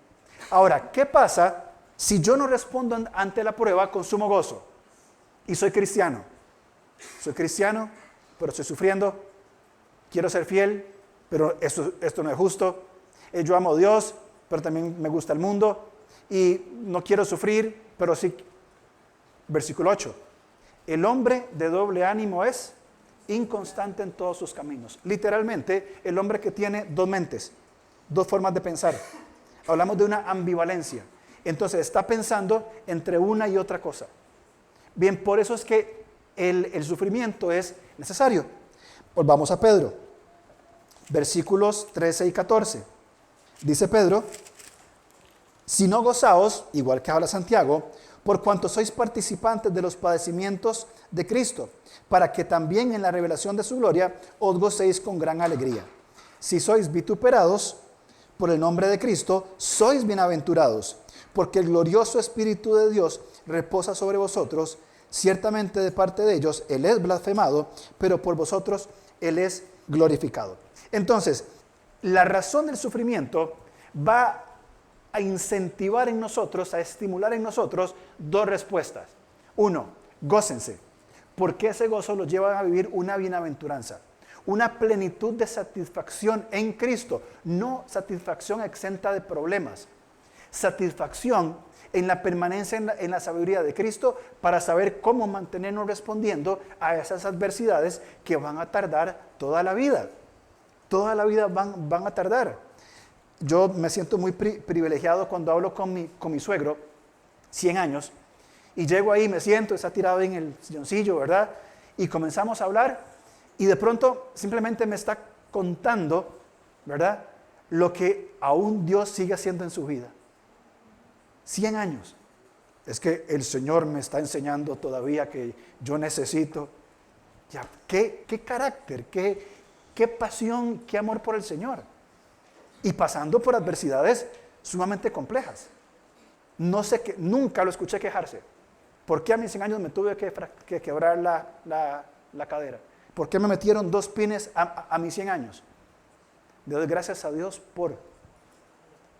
Ahora, ¿qué pasa si yo no respondo ante la prueba con sumo gozo? Y soy cristiano. Soy cristiano, pero estoy sufriendo. Quiero ser fiel, pero esto no es justo. Yo amo a Dios, pero también me gusta el mundo. Y no quiero sufrir, pero sí. Versículo 8. El hombre de doble ánimo es inconstante en todos sus caminos. Literalmente, el hombre que tiene 2 mentes, 2 formas de pensar. Hablamos de una ambivalencia. Entonces, está pensando entre una y otra cosa. Bien, por eso es que el sufrimiento es necesario. Volvamos a Pedro. Versículos 13 y 14. Dice Pedro, si no gozaos, igual que habla Santiago, por cuanto sois participantes de los padecimientos de Cristo, para que también en la revelación de su gloria os gocéis con gran alegría. Si sois vituperados por el nombre de Cristo, sois bienaventurados, porque el glorioso Espíritu de Dios reposa sobre vosotros. Ciertamente de parte de ellos Él es blasfemado, pero por vosotros Él es glorificado. Entonces, la razón del sufrimiento va a incentivar en nosotros, a estimular en nosotros 2 respuestas. 1, gócense, porque ese gozo los lleva a vivir una bienaventuranza, una plenitud de satisfacción en Cristo, no satisfacción exenta de problemas, satisfacción en la permanencia en la sabiduría de Cristo para saber cómo mantenernos respondiendo a esas adversidades que van a tardar toda la vida. Toda la vida van a tardar. Yo me siento muy privilegiado cuando hablo con mi suegro, 100 años, y llego ahí, me siento, está tirado en el silloncillo, ¿verdad? Y comenzamos a hablar, y de pronto simplemente me está contando, ¿verdad?, lo que aún Dios sigue haciendo en su vida. 100 años. Es que el Señor me está enseñando todavía que yo necesito. Ya, ¿qué carácter, qué pasión, qué amor por el Señor? Y pasando por adversidades sumamente complejas. No sé nunca lo escuché quejarse. ¿Por qué a mis 100 años me tuve que quebrar la cadera? ¿Por qué me metieron 2 pines a mis 100 años? Le doy gracias a Dios por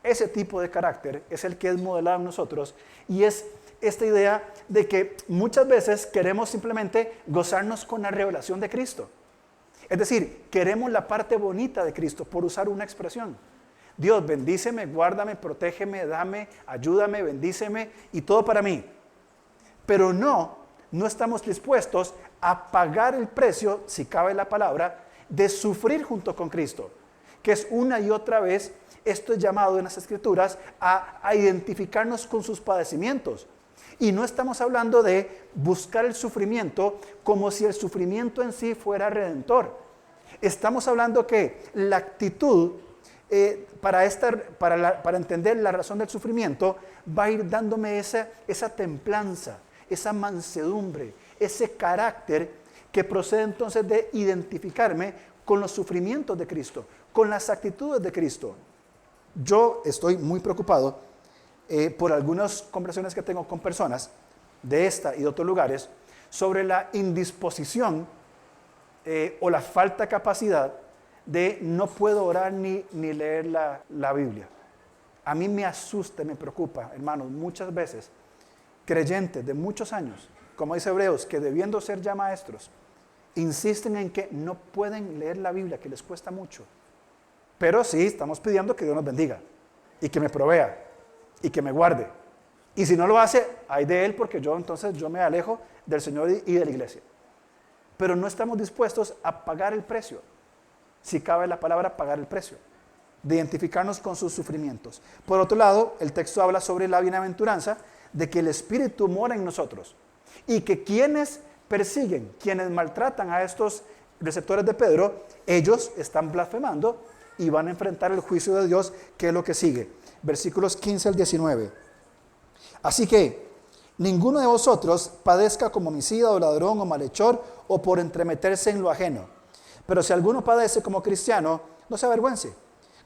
ese tipo de carácter, es el que es modelado en nosotros, y es esta idea de que muchas veces queremos simplemente gozarnos con la revelación de Cristo. Es decir, queremos la parte bonita de Cristo, por usar una expresión. Dios, bendíceme, guárdame, protégeme, dame, ayúdame, bendíceme y todo para mí. Pero no estamos dispuestos a pagar el precio, si cabe la palabra, de sufrir junto con Cristo, que es una y otra vez, esto es llamado en las Escrituras a identificarnos con sus padecimientos. Y no estamos hablando de buscar el sufrimiento como si el sufrimiento en sí fuera redentor. Estamos hablando que la actitud para entender la razón del sufrimiento va a ir dándome esa templanza, esa mansedumbre, ese carácter que procede entonces de identificarme con los sufrimientos de Cristo, con las actitudes de Cristo. Yo estoy muy preocupado por algunas conversaciones que tengo con personas de esta y de otros lugares sobre la indisposición o la falta de capacidad de no puedo orar ni leer la Biblia. A mí me asusta, me preocupa, hermanos, muchas veces creyentes de muchos años, como dice Hebreos, que debiendo ser ya maestros, insisten en que no pueden leer la Biblia, que les cuesta mucho. Pero sí, estamos pidiendo que Dios nos bendiga y que me provea y que me guarde. Y si no lo hace, hay de Él, porque entonces yo me alejo del Señor y de la iglesia. Pero no estamos dispuestos a pagar el precio, si cabe la palabra pagar el precio, de identificarnos con sus sufrimientos. Por otro lado, el texto habla sobre la bienaventuranza, de que el Espíritu mora en nosotros y que quienes persiguen, quienes maltratan a estos receptores de Pedro, ellos están blasfemando y van a enfrentar el juicio de Dios, que es lo que sigue. Versículos 15 al 19. Así que ninguno de vosotros padezca como homicida o ladrón o malhechor o por entremeterse en lo ajeno. Pero si alguno padece como cristiano, no se avergüence.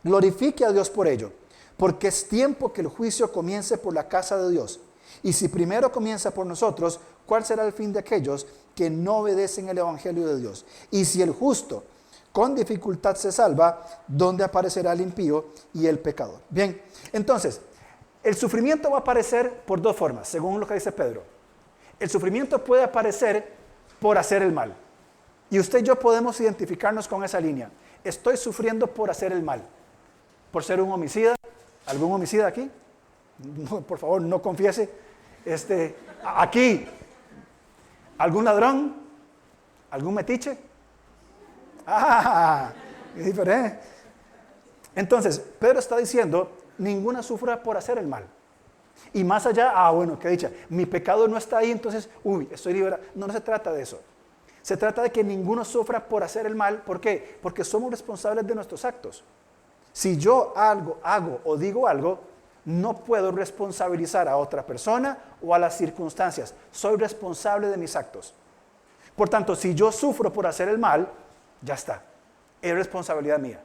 Glorifique a Dios por ello, porque es tiempo que el juicio comience por la casa de Dios. Y si primero comienza por nosotros, ¿cuál será el fin de aquellos que no obedecen el evangelio de Dios? Y si el justo con dificultad se salva, ¿dónde aparecerá el impío y el pecador? Bien, entonces, el sufrimiento va a aparecer por 2 formas, según lo que dice Pedro. El sufrimiento puede aparecer por hacer el mal. Y usted y yo podemos identificarnos con esa línea. Estoy sufriendo por hacer el mal. Por ser un homicida. ¿Algún homicida aquí? No, por favor, no confiese. Aquí. ¿Algún ladrón? ¿Algún metiche? Es diferente. Entonces, Pedro está diciendo, ninguna sufra por hacer el mal. Y más allá, bueno, qué dicha, mi pecado no está ahí, entonces, estoy liberado. No se trata de eso. Se trata de que ninguno sufra por hacer el mal. ¿Por qué? Porque somos responsables de nuestros actos. Si yo hago o digo algo, no puedo responsabilizar a otra persona o a las circunstancias. Soy responsable de mis actos. Por tanto, si yo sufro por hacer el mal, ya está. Es responsabilidad mía.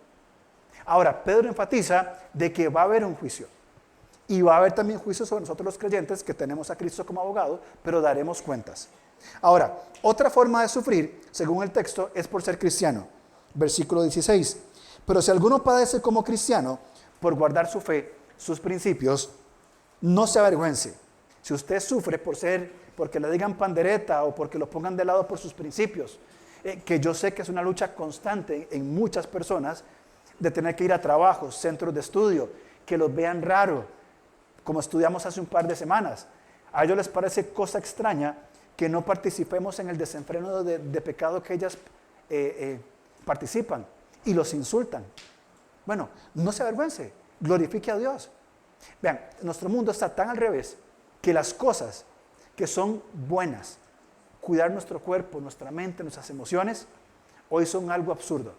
Ahora, Pedro enfatiza de que va a haber un juicio. Y va a haber también juicio sobre nosotros los creyentes que tenemos a Cristo como abogado, pero daremos cuentas. Ahora, otra forma de sufrir, según el texto, es por ser cristiano. Versículo 16. Pero si alguno padece como cristiano, por guardar su fe, sus principios, no se avergüence. Si usted sufre porque le digan pandereta o porque lo pongan de lado por sus principios, que yo sé que es una lucha constante en muchas personas, de tener que ir a trabajos, centros de estudio, que los vean raro, como estudiamos hace un par de semanas. A ellos les parece cosa extraña que no participemos en el desenfreno de pecado que ellas participan y los insultan. Bueno, no se avergüence, glorifique a Dios. Vean, nuestro mundo está tan al revés que las cosas que son buenas, cuidar nuestro cuerpo, nuestra mente, nuestras emociones, hoy son algo absurdo.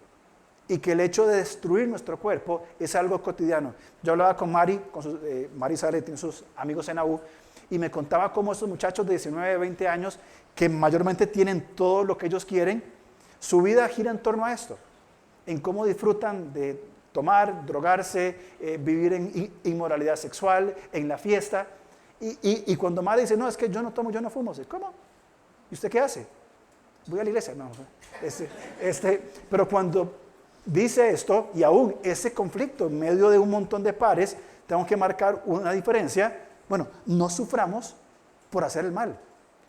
Y que el hecho de destruir nuestro cuerpo es algo cotidiano. Yo hablaba con Mari, Mari Sale, tiene sus amigos en AU, y me contaba cómo estos muchachos de 19, 20 años, que mayormente tienen todo lo que ellos quieren, su vida gira en torno a esto, en cómo disfrutan de tomar, drogarse, vivir en inmoralidad sexual, en la fiesta. Y cuando Mara dice, no, es que yo no tomo, yo no fumo, dice, ¿cómo? ¿Y usted qué hace? Voy a la iglesia. No, pero cuando dice esto, y aún ese conflicto en medio de un montón de pares, tengo que marcar una diferencia. Bueno, no suframos por hacer el mal.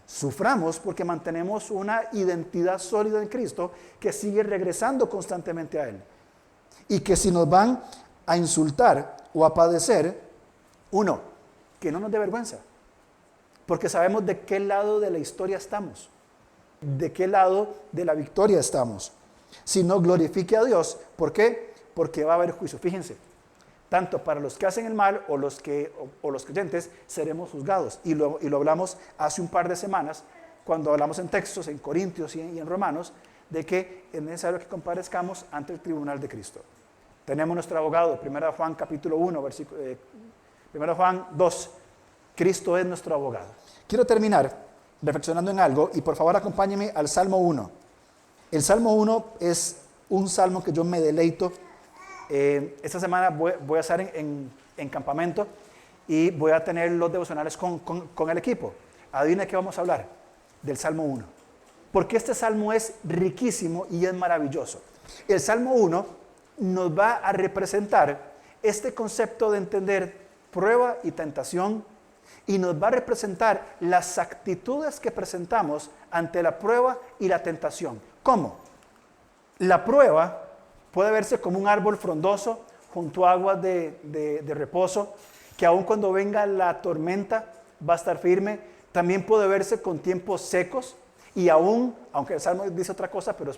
Suframos porque mantenemos una identidad sólida en Cristo que sigue regresando constantemente a Él. Y que si nos van a insultar o a padecer, uno, que no nos dé vergüenza. Porque sabemos de qué lado de la historia estamos. De qué lado de la victoria estamos. Si no, glorifique a Dios. ¿Por qué? Porque va a haber juicio. Fíjense, tanto para los que hacen el mal o los creyentes seremos juzgados. Y lo hablamos hace un par de semanas, cuando hablamos en textos, en Corintios y en Romanos, de que es necesario que comparezcamos ante el tribunal de Cristo. Tenemos nuestro abogado, 1 Juan capítulo 1, 1 Juan 2, Cristo es nuestro abogado. Quiero terminar reflexionando en algo y por favor acompáñenme al Salmo 1. El Salmo 1 es un salmo que yo me deleito. Esta semana voy a estar en campamento y voy a tener los devocionales con el equipo. Adivina qué vamos a hablar del Salmo 1. Porque este salmo es riquísimo y es maravilloso. El Salmo 1 nos va a representar este concepto de entender prueba y tentación y nos va a representar las actitudes que presentamos ante la prueba y la tentación. ¿Cómo? La prueba puede verse como un árbol frondoso junto a aguas de reposo, que aun cuando venga la tormenta va a estar firme. También puede verse con tiempos secos y aún, aunque el Salmo dice otra cosa, pero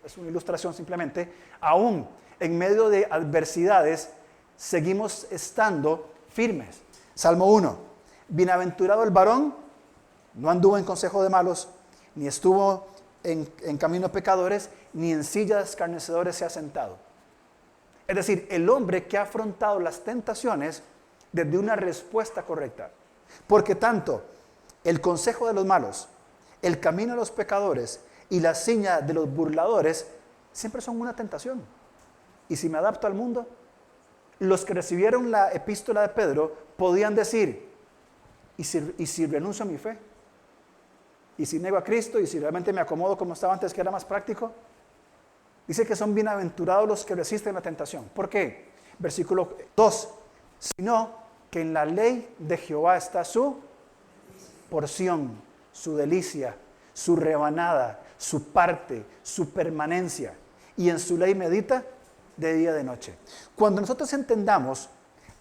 es una ilustración simplemente, aún en medio de adversidades seguimos estando firmes. Salmo 1. Bienaventurado el varón, no anduvo en consejo de malos, ni estuvo en camino de pecadores, ni en silla de escarnecedores se ha sentado. Es decir, el hombre que ha afrontado las tentaciones desde una respuesta correcta. Porque tanto el consejo de los malos, el camino de los pecadores y la silla de los burladores siempre son una tentación. Y si me adapto al mundo, los que recibieron la epístola de Pedro podían decir, ¿y si renuncio a mi fe? ¿Y si nego a Cristo? ¿Y si realmente me acomodo como estaba antes, que era más práctico? Dice que son bienaventurados los que resisten la tentación. ¿Por qué? Versículo 2. Sino que en la ley de Jehová está su porción, su delicia, su rebanada, su parte, su permanencia. Y en su ley medita de día y de noche. Cuando nosotros entendamos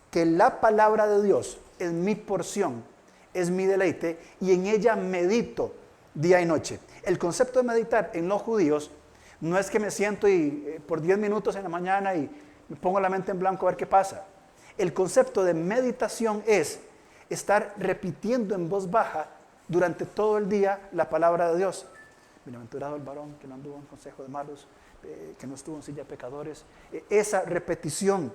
que la palabra de Dios es mi porción, es mi deleite, y en ella medito día y noche. El concepto de meditar en los judíos no es que me siento por 10 minutos en la mañana y me pongo la mente en blanco a ver qué pasa. El concepto de meditación es estar repitiendo en voz baja durante todo el día la palabra de Dios. Bienaventurado el varón que no anduvo en consejo de malos, que no estuvo en silla de pecadores. Esa repetición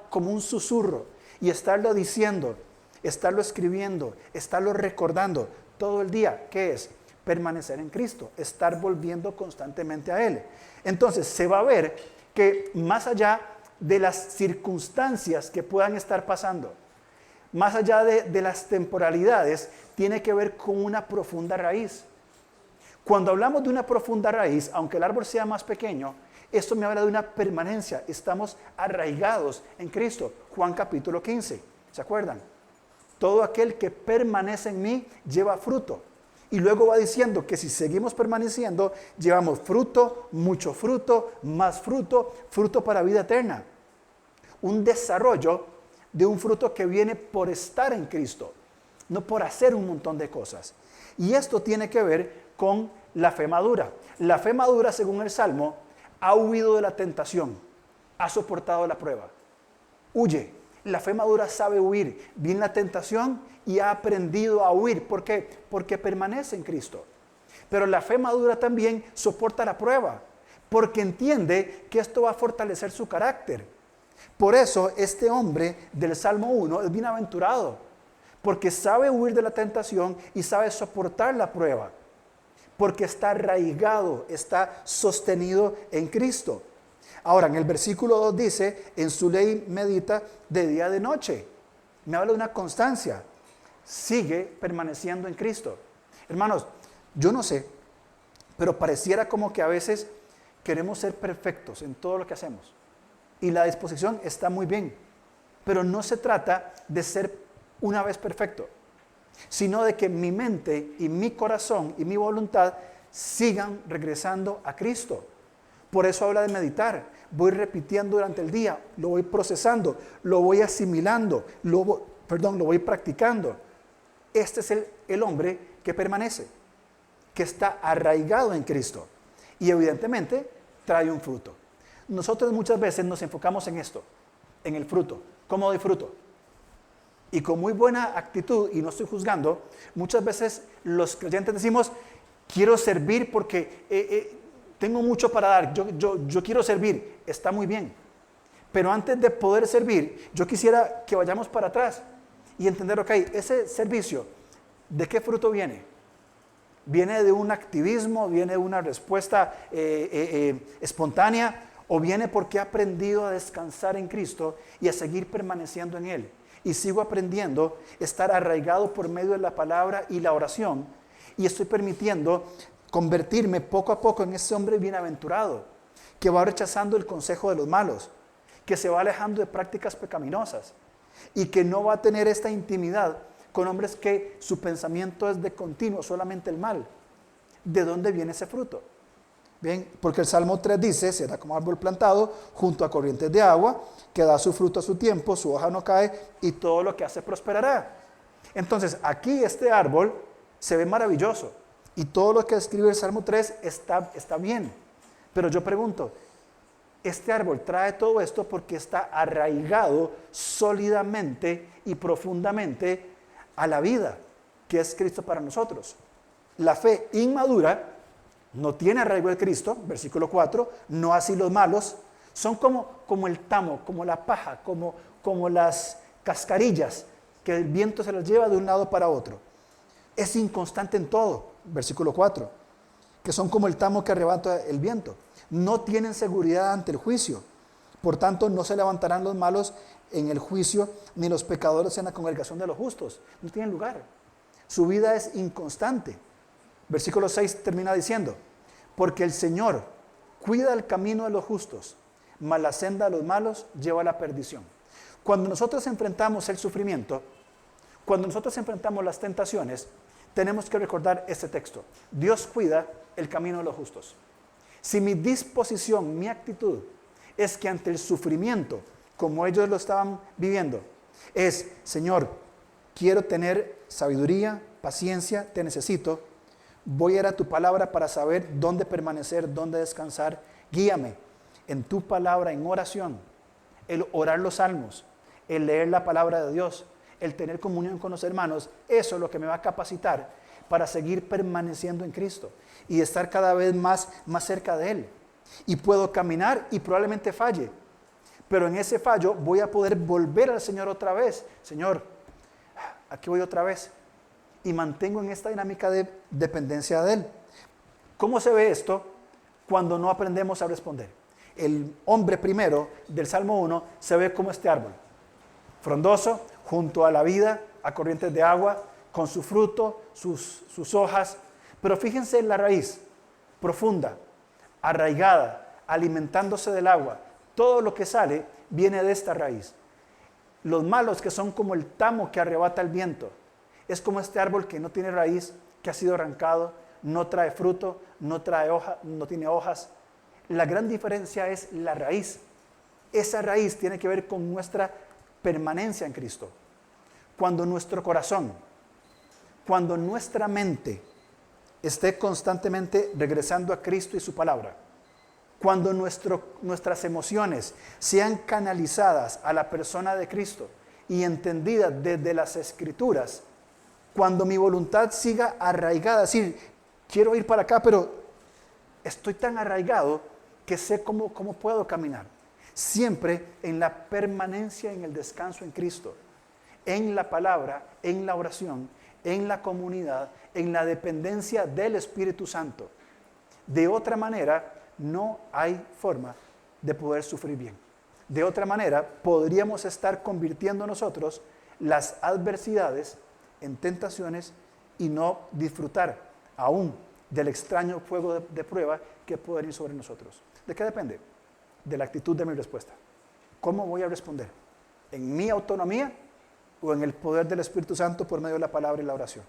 como un susurro y estarlo diciendo, estarlo escribiendo, estarlo recordando todo el día. ¿Qué es? Permanecer en Cristo, estar volviendo constantemente a Él. Entonces se va a ver que más allá de las circunstancias que puedan estar pasando, más allá de las temporalidades, tiene que ver con una profunda raíz. Cuando hablamos de una profunda raíz, aunque el árbol sea más pequeño, esto me habla de una permanencia. Estamos arraigados en Cristo. Juan capítulo 15, ¿se acuerdan? Todo aquel que permanece en mí lleva fruto. Y luego va diciendo que si seguimos permaneciendo, llevamos fruto, mucho fruto, más fruto, fruto para vida eterna. Un desarrollo de un fruto que viene por estar en Cristo, no por hacer un montón de cosas. Y esto tiene que ver con la fe madura. La fe madura, según el Salmo, ha huido de la tentación, ha soportado la prueba, huye. La fe madura sabe huir, viene la tentación y ha aprendido a huir. ¿Por qué? Porque permanece en Cristo. Pero la fe madura también soporta la prueba, porque entiende que esto va a fortalecer su carácter. Por eso este hombre del Salmo 1 es bienaventurado, porque sabe huir de la tentación y sabe soportar la prueba, porque está arraigado, está sostenido en Cristo. Ahora, en el versículo 2 dice, en su ley medita de día y de noche. Me habla de una constancia. Sigue permaneciendo en Cristo. Hermanos, yo no sé, pero pareciera como que a veces queremos ser perfectos en todo lo que hacemos. Y la disposición está muy bien, pero no se trata de ser una vez perfecto, sino de que mi mente y mi corazón y mi voluntad sigan regresando a Cristo. Por eso habla de meditar. Voy repitiendo durante el día, lo voy procesando, lo voy asimilando, lo voy practicando. Este es el hombre que permanece, que está arraigado en Cristo y evidentemente trae un fruto. Nosotros muchas veces nos enfocamos en esto, en el fruto. ¿Cómo doy fruto? Y con muy buena actitud, y no estoy juzgando, muchas veces los creyentes decimos, quiero servir porque tengo mucho para dar, yo quiero servir. Está muy bien, pero antes de poder servir, yo quisiera que vayamos para atrás y entender, ok, ese servicio, ¿de qué fruto viene? ¿Viene de un activismo? ¿Viene de una respuesta espontánea? ¿O viene porque he aprendido a descansar en Cristo y a seguir permaneciendo en Él? Y sigo aprendiendo a estar arraigado por medio de la palabra y la oración. Y estoy permitiendo convertirme poco a poco en ese hombre bienaventurado, que va rechazando el consejo de los malos, que se va alejando de prácticas pecaminosas y que no va a tener esta intimidad con hombres que su pensamiento es de continuo, solamente el mal. ¿De dónde viene ese fruto? Bien, porque el Salmo 3 dice, será como árbol plantado junto a corrientes de agua, que da su fruto a su tiempo, su hoja no cae y todo lo que hace prosperará. Entonces, aquí este árbol se ve maravilloso y todo lo que describe el Salmo 3 está bien. Pero yo pregunto, este árbol trae todo esto porque está arraigado sólidamente y profundamente a la vida que es Cristo para nosotros. La fe inmadura no tiene arraigo de Cristo, versículo 4, no así los malos, son como el tamo, como la paja, como las cascarillas que el viento se las lleva de un lado para otro. Es inconstante en todo, versículo 4, que son como el tamo que arrebata el viento. No tienen seguridad ante el juicio, por tanto no se levantarán los malos en el juicio, ni los pecadores en la congregación de los justos. No tienen lugar. Su vida es inconstante. Versículo 6 termina diciendo, porque el Señor cuida el camino de los justos, mas la senda de los malos lleva a la perdición. Cuando nosotros enfrentamos el sufrimiento, cuando nosotros enfrentamos las tentaciones, tenemos que recordar este texto. Dios cuida el camino de los justos. Si mi disposición, mi actitud, es que ante el sufrimiento, como ellos lo estaban viviendo, es, Señor, quiero tener sabiduría, paciencia, te necesito, voy a ir a tu palabra para saber dónde permanecer, dónde descansar, guíame en tu palabra, en oración, el orar los salmos, el leer la palabra de Dios, el tener comunión con los hermanos, eso es lo que me va a capacitar para seguir permaneciendo en Cristo y estar cada vez más cerca de Él. Y puedo caminar y probablemente falle, pero en ese fallo voy a poder volver al Señor otra vez. Señor, aquí voy otra vez. Y mantengo en esta dinámica de dependencia de Él. ¿Cómo se ve esto cuando no aprendemos a responder? El hombre primero del Salmo 1 se ve como este árbol, frondoso, junto a la vida, a corrientes de agua, con su fruto, sus hojas. Pero fíjense en la raíz, profunda, arraigada, alimentándose del agua. Todo lo que sale viene de esta raíz. Los malos, que son como el tamo que arrebata el viento, es como este árbol que no tiene raíz, que ha sido arrancado, no trae fruto, no trae hoja, no tiene hojas. La gran diferencia es la raíz. Esa raíz tiene que ver con nuestra permanencia en Cristo. Cuando nuestro corazón, cuando nuestra mente esté constantemente regresando a Cristo y su palabra, cuando nuestras emociones sean canalizadas a la persona de Cristo y entendidas desde las Escrituras, cuando mi voluntad siga arraigada, es decir, quiero ir para acá, pero estoy tan arraigado que sé cómo puedo caminar. Siempre en la permanencia, en el descanso en Cristo. en la palabra, en la oración, en la comunidad, en la dependencia del Espíritu Santo. De otra manera, no hay forma de poder sufrir bien. De otra manera, podríamos estar convirtiendo nosotros las adversidades en tentaciones y no disfrutar aún del extraño fuego de prueba que puede ir sobre nosotros. ¿De qué depende? De la actitud de mi respuesta. ¿Cómo voy a responder? ¿En mi autonomía o en el poder del Espíritu Santo por medio de la palabra y la oración?